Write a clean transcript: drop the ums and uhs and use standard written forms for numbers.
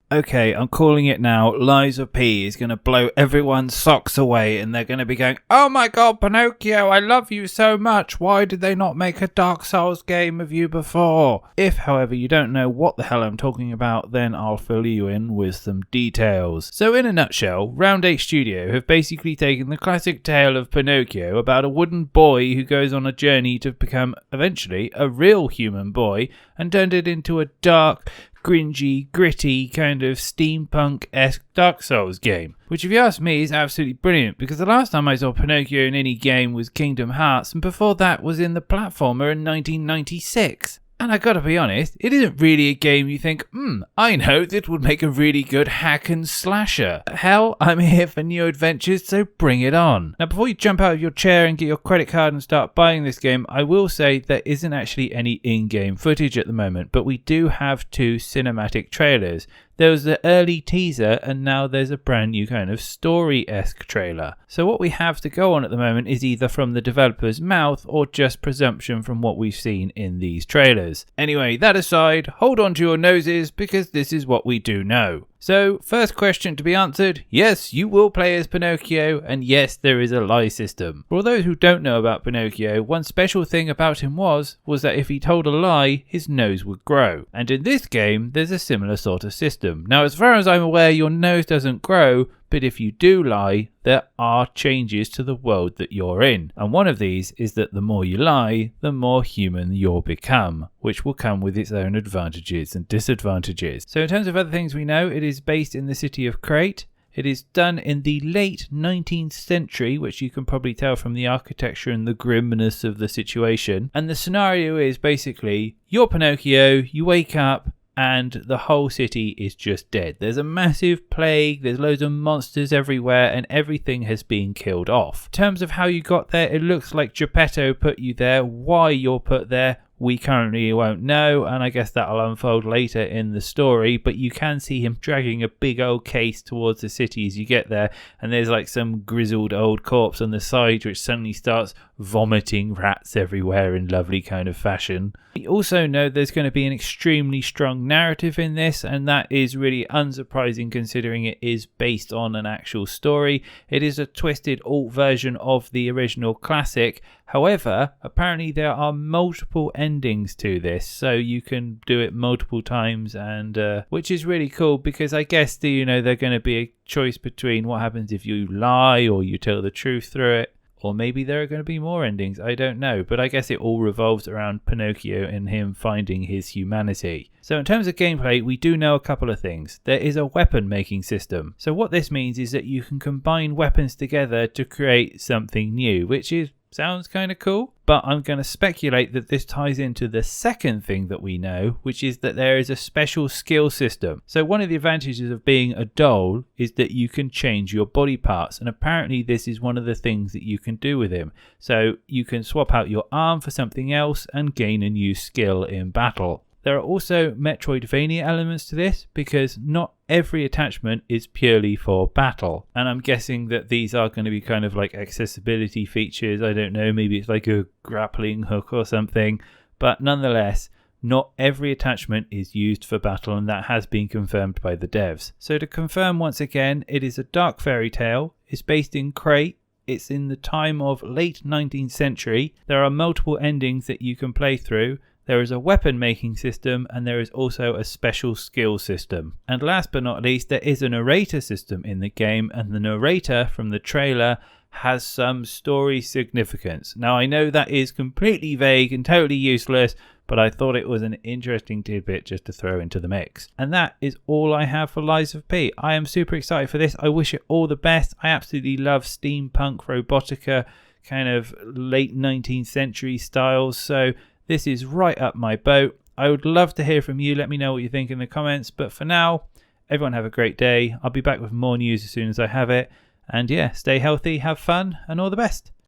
Okay, I'm calling it now. Lies of P is going to blow everyone's socks away and they're going to be going, "Oh my god, Pinocchio, I love you so much. Why did they not make a Dark Souls game of you before?" If, however, you don't know what the hell I'm talking about, then I'll fill you in with some details. So in a nutshell, Round 8 Studio have basically taken the classic tale of Pinocchio about a wooden boy who goes on a journey to become, eventually, a real human boy and turned it into a dark, gringy, gritty, kind of steampunk-esque Dark Souls game. Which, if you ask me, is absolutely brilliant, because the last time I saw Pinocchio in any game was Kingdom Hearts, and before that was in the platformer in 1996. And I gotta be honest, it isn't really a game you think, I know, that would make a really good hack and slasher. Hell, I'm here for new adventures, so bring it on. Now, before you jump out of your chair and get your credit card and start buying this game, I will say there isn't actually any in-game footage at the moment, but we do have 2 cinematic trailers. There was the early teaser, and now there's a brand new kind of story-esque trailer. So what we have to go on at the moment is either from the developer's mouth or just presumption from what we've seen in these trailers. Anyway, that aside, hold on to your noses because this is what we do know. So, first question to be answered, yes, you will play as Pinocchio, and yes, there is a lie system. For those who don't know about Pinocchio, one special thing about him was that if he told a lie, his nose would grow. And in this game, there's a similar sort of system. Now, as far as I'm aware, your nose doesn't grow, but if you do lie, there are changes to the world that you're in. And one of these is that the more you lie, the more human you'll become, which will come with its own advantages and disadvantages. So in terms of other things we know, it is based in the city of Crete. It is done in the late 19th century, which you can probably tell from the architecture and the grimness of the situation. And the scenario is basically, you're Pinocchio, you wake up, and the whole city is just dead. There's a massive plague, there's loads of monsters everywhere, and everything has been killed off. In terms of how you got there, it looks like Geppetto put you there. Why you're put there, we currently won't know, and I guess that'll unfold later in the story, but you can see him dragging a big old case towards the city as you get there, and there's like some grizzled old corpse on the side which suddenly starts vomiting rats everywhere in lovely kind of fashion. We also know there's going to be an extremely strong narrative in this, and that is really unsurprising considering it is based on an actual story. It is a twisted alt version of the original classic. However, apparently there are multiple endings to this, so you can do it multiple times, and which is really cool because I guess they're going to be a choice between what happens if you lie or you tell the truth through it. Or maybe there are going to be more endings, I don't know. But I guess it all revolves around Pinocchio and him finding his humanity. So in terms of gameplay, we do know a couple of things. There is a weapon making system. So what this means is that you can combine weapons together to create something new, which sounds kind of cool. But I'm going to speculate that this ties into the second thing that we know, which is that there is a special skill system. So one of the advantages of being a doll is that you can change your body parts. And apparently this is one of the things that you can do with him. So you can swap out your arm for something else and gain a new skill in battle. There are also Metroidvania elements to this because not every attachment is purely for battle. And I'm guessing that these are going to be kind of like accessibility features. I don't know, maybe it's like a grappling hook or something. But nonetheless, not every attachment is used for battle, and that has been confirmed by the devs. So to confirm once again, it is a dark fairy tale. It's based in Crete. It's in the time of late 19th century. There are multiple endings that you can play through. There is a weapon making system, and there is also a special skill system. And last but not least, there is a narrator system in the game, and the narrator from the trailer has some story significance. Now I know that is completely vague and totally useless, but I thought it was an interesting tidbit just to throw into the mix. And that is all I have for Lies of P. I am super excited for this. I wish it all the best. I absolutely love steampunk robotica, kind of late 19th century styles, so this is right up my boat. I would love to hear from you. Let me know what you think in the comments. But for now, everyone have a great day. I'll be back with more news as soon as I have it. And yeah, stay healthy, have fun, and all the best.